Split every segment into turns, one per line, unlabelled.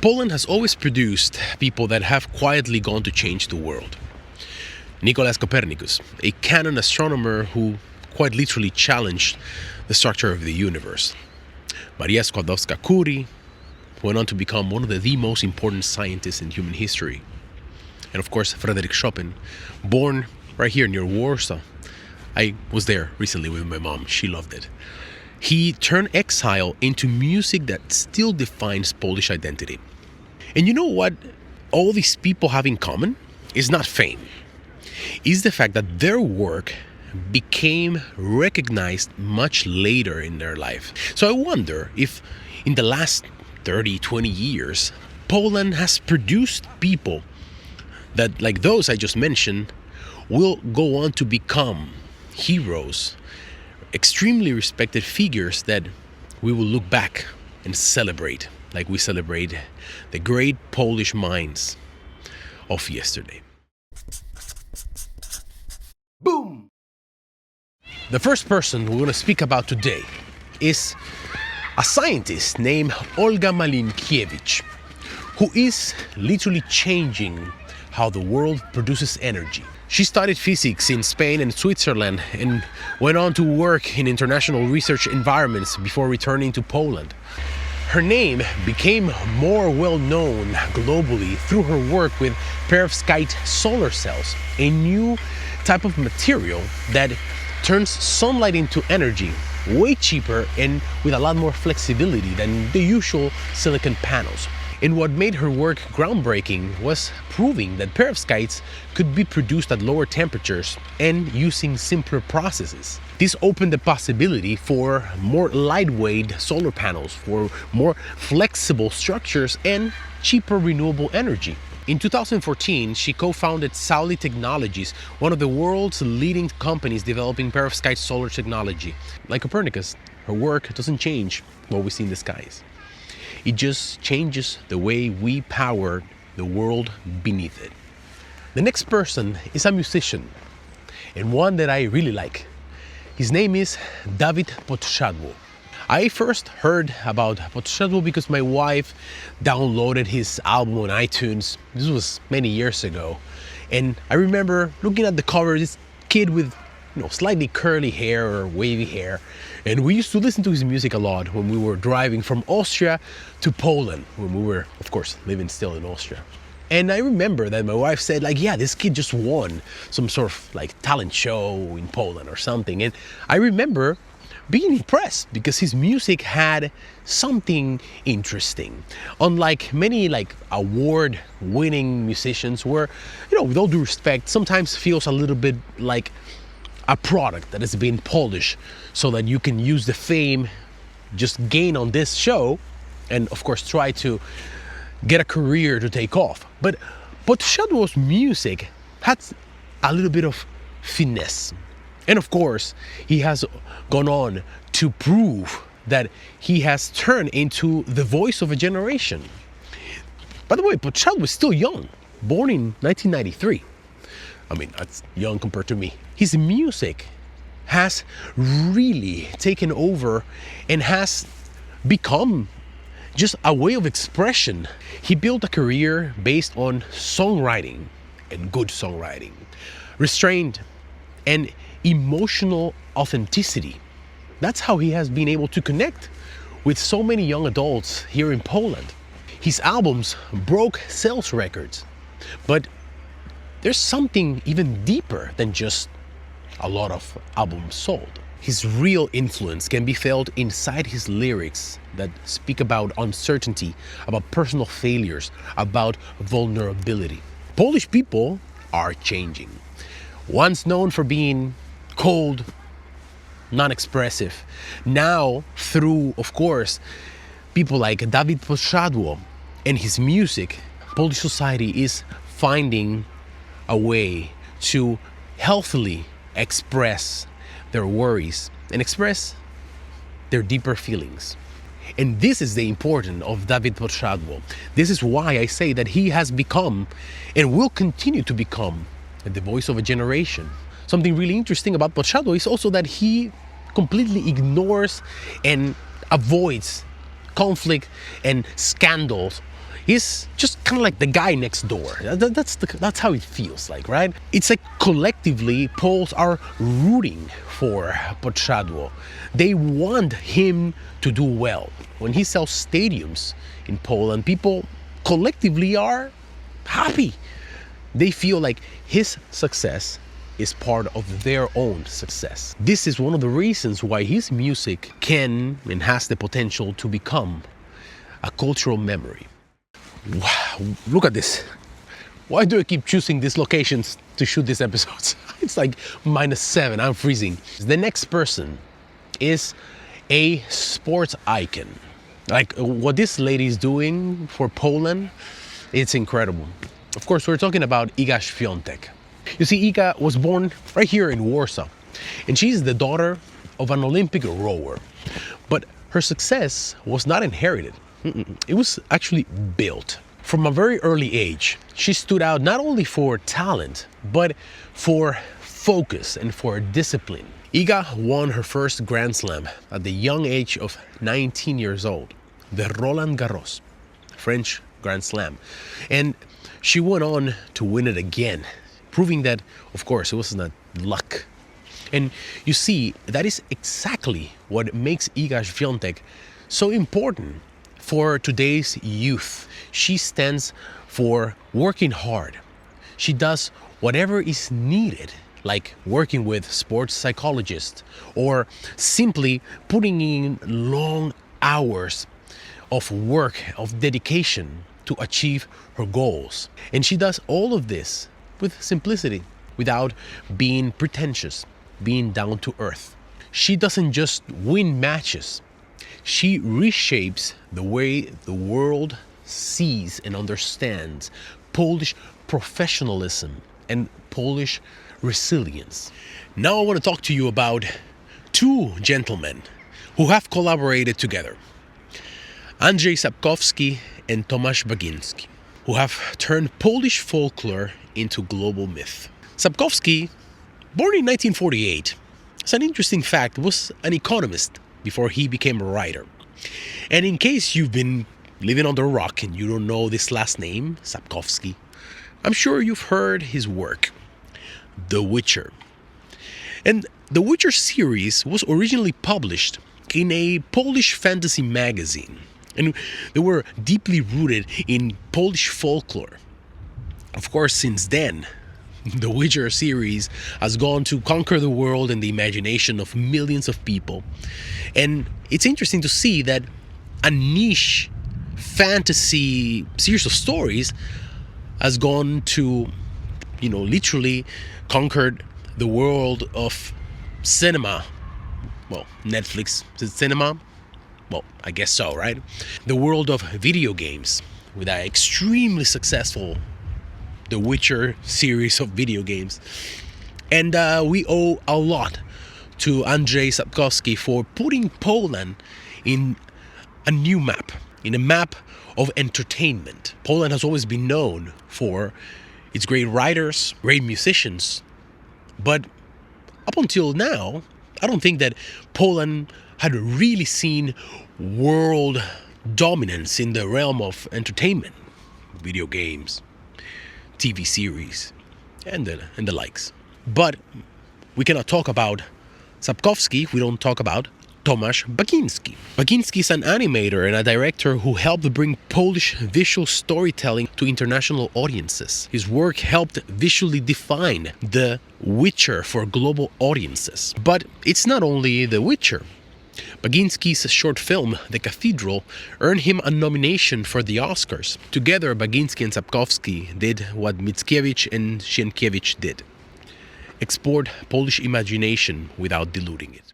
Poland has always produced people that have quietly gone to change the world. Nicolaus Copernicus, a canon astronomer who quite literally challenged the structure of the universe. Maria Skłodowska-Curie went on to become one of the most important scientists in human history. And of course, Frederick Chopin, born right here near Warsaw. I was there recently with my mom. She loved it. He turned exile into music that still defines Polish identity. And you know what all these people have in common? Is not fame. It's the fact that their work became recognized much later in their life. So I wonder if in the last 30, 20 years, Poland has produced people that, like those I just mentioned, will go on to become heroes, extremely respected figures that we will look back and celebrate, like we celebrate the great Polish minds of yesterday. Boom! The first person we're going to speak about today is a scientist named Olga Malinkiewicz, who is literally changing how the world produces energy. She studied physics in Spain and Switzerland and went on to work in international research environments before returning to Poland. Her name became more well known globally through her work with perovskite solar cells, a new type of material that turns sunlight into energy way cheaper and with a lot more flexibility than the usual silicon panels. And what made her work groundbreaking was proving that perovskites could be produced at lower temperatures and using simpler processes. This opened the possibility for more lightweight solar panels, for more flexible structures and cheaper renewable energy. In 2014, she co-founded Sauli Technologies, one of the world's leading companies developing perovskite solar technology. Like Copernicus, her work doesn't change what we see in the skies. It just changes the way we power the world beneath it. The next person is a musician, and one that I really like. His name is Dawid Podsiadło. I first heard about Podsiadło because my wife downloaded his album on iTunes. This was many years ago. And I remember looking at the cover, this kid with slightly curly hair or wavy hair. And we used to listen to his music a lot when we were driving from Austria to Poland, when we were, of course, living still in Austria. And I remember that my wife said, yeah, this kid just won some sort of talent show in Poland or something. And I remember being impressed because his music had something interesting. Unlike many award-winning musicians where, with all due respect, sometimes feels a little bit like a product that has been polished so that you can use the fame, just gain on this show, and of course try to get a career to take off. But Podsiadło's music had a little bit of finesse. And of course, he has gone on to prove that he has turned into the voice of a generation. By the way, Podsiadło is still young, born in 1993. I mean, that's young compared to me. His music has really taken over and has become just a way of expression. He built a career based on songwriting and good songwriting, restraint and emotional authenticity. That's how he has been able to connect with so many young adults here in Poland. His albums broke sales records, but there's something even deeper than just a lot of albums sold. His real influence can be felt inside his lyrics that speak about uncertainty, about personal failures, about vulnerability. Polish people are changing. Once known for being cold, non-expressive, now through, of course, people like Dawid Podsiadło and his music, Polish society is finding a way to healthily express their worries and express their deeper feelings. And this is the importance of Dawid Podsiadło. This is why I say that he has become and will continue to become the voice of a generation. Something really interesting about Podsiadło is also that he completely ignores and avoids conflict and scandals He's just kind of like the guy next door. That's how it feels like, right? It's like collectively Poles are rooting for Podsiadło. They want him to do well. When he sells stadiums in Poland, people collectively are happy. They feel like his success is part of their own success. This is one of the reasons why his music can and has the potential to become a cultural memory. Wow, look at this. Why do I keep choosing these locations to shoot these episodes? It's like -7, I'm freezing. The next person is a sports icon. Like what this lady is doing for Poland, it's incredible. Of course, we're talking about Iga Świątek. You see, Iga was born right here in Warsaw, and she's the daughter of an Olympic rower. But her success was not inherited. It was actually built. From a very early age, she stood out not only for talent, but for focus and for discipline. Iga won her first Grand Slam at the young age of 19 years old, the Roland Garros, French Grand Slam. And she went on to win it again, proving that, of course, it was not luck. And you see, that is exactly what makes Iga Świątek so important for today's youth. She stands for working hard. She does whatever is needed, like working with sports psychologists or simply putting in long hours of work, of dedication to achieve her goals. And she does all of this with simplicity, without being pretentious, being down to earth. She doesn't just win matches. She reshapes the way the world sees and understands Polish professionalism and Polish resilience. Now I want to talk to you about two gentlemen who have collaborated together. Andrzej Sapkowski and Tomasz Bagiński, who have turned Polish folklore into global myth. Sapkowski, born in 1948, it's an interesting fact, was an economist before he became a writer. And in case you've been living under a rock and you don't know this last name, Sapkowski, I'm sure you've heard his work, The Witcher. And The Witcher series was originally published in a Polish fantasy magazine, and they were deeply rooted in Polish folklore. Of course, since then, The Witcher series has gone to conquer the world and the imagination of millions of people. And it's interesting to see that a niche fantasy series of stories has gone to, literally conquered the world of cinema. Well, Netflix, is it cinema? Well, I guess so, right? The world of video games with an extremely successful The Witcher series of video games. And we owe a lot to Andrzej Sapkowski for putting Poland in a new map, in a map of entertainment. Poland has always been known for its great writers, great musicians, but up until now, I don't think that Poland had really seen world dominance in the realm of entertainment, video games, TV series, and the likes. But we cannot talk about Sapkowski if we don't talk about Tomasz Bagiński. Bagiński is an animator and a director who helped bring Polish visual storytelling to international audiences. His work helped visually define The Witcher for global audiences. But it's not only The Witcher. Bagiński's short film, The Cathedral, earned him a nomination for the Oscars. Together, Bagiński and Sapkowski did what Mickiewicz and Sienkiewicz did: export Polish imagination without diluting it.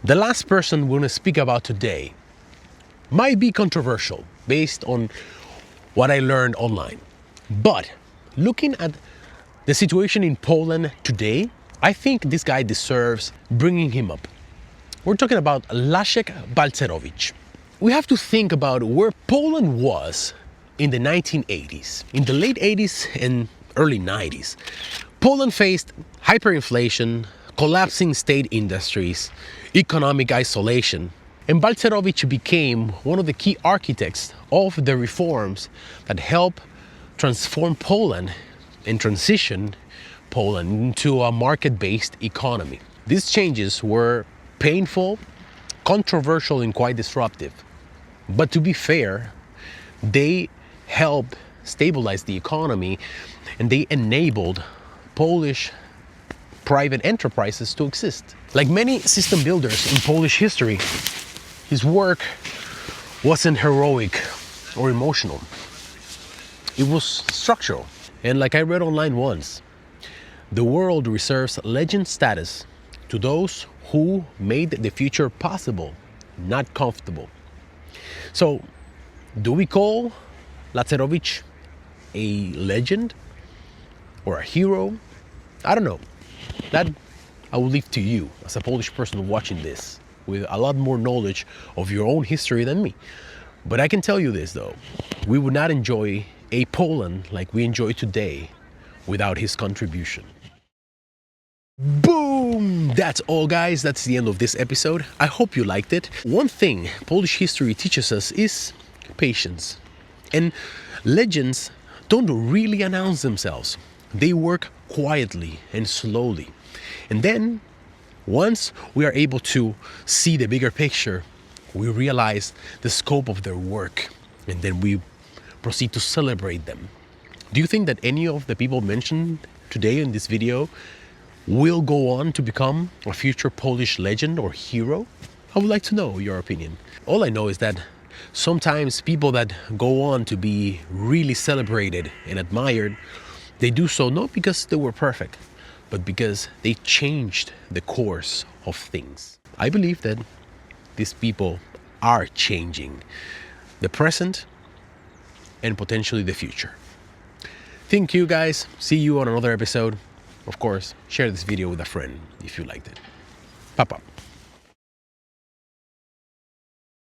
The last person we're going to speak about today might be controversial based on what I learned online. But looking at the situation in Poland today, I think this guy deserves bringing him up. We're talking about Leszek Balcerowicz. We have to think about where Poland was in the 1980s. In the late 80s and early 90s, Poland faced hyperinflation, collapsing state industries, economic isolation, And Balcerowicz became one of the key architects of the reforms that helped transform Poland and transition Poland into a market-based economy. These changes were painful, controversial, and quite disruptive. But to be fair, they helped stabilize the economy and they enabled Polish private enterprises to exist. Like many system builders in Polish history, his work wasn't heroic or emotional. It was structural. And like I read online once, the world reserves legend status to those who made the future possible, not comfortable. So, do we call Balcerowicz a legend or a hero? I don't know. That I will leave to you as a Polish person watching this with a lot more knowledge of your own history than me. But I can tell you this though, we would not enjoy a Poland like we enjoy today without his contribution. Boom! That's all, guys. That's the end of this episode. I hope you liked it. One thing Polish history teaches us is patience. And legends don't really announce themselves. They work quietly and slowly. And then, once we are able to see the bigger picture, we realize the scope of their work. And then we proceed to celebrate them. Do you think that any of the people mentioned today in this video will go on to become a future Polish legend or hero? I would like to know your opinion. All I know is that sometimes people that go on to be really celebrated and admired, they do so not because they were perfect, but because they changed the course of things. I believe that these people are changing the present and potentially the future. Thank you, guys. See you on another episode. Of course, share this video with a friend if you liked it. Pop up.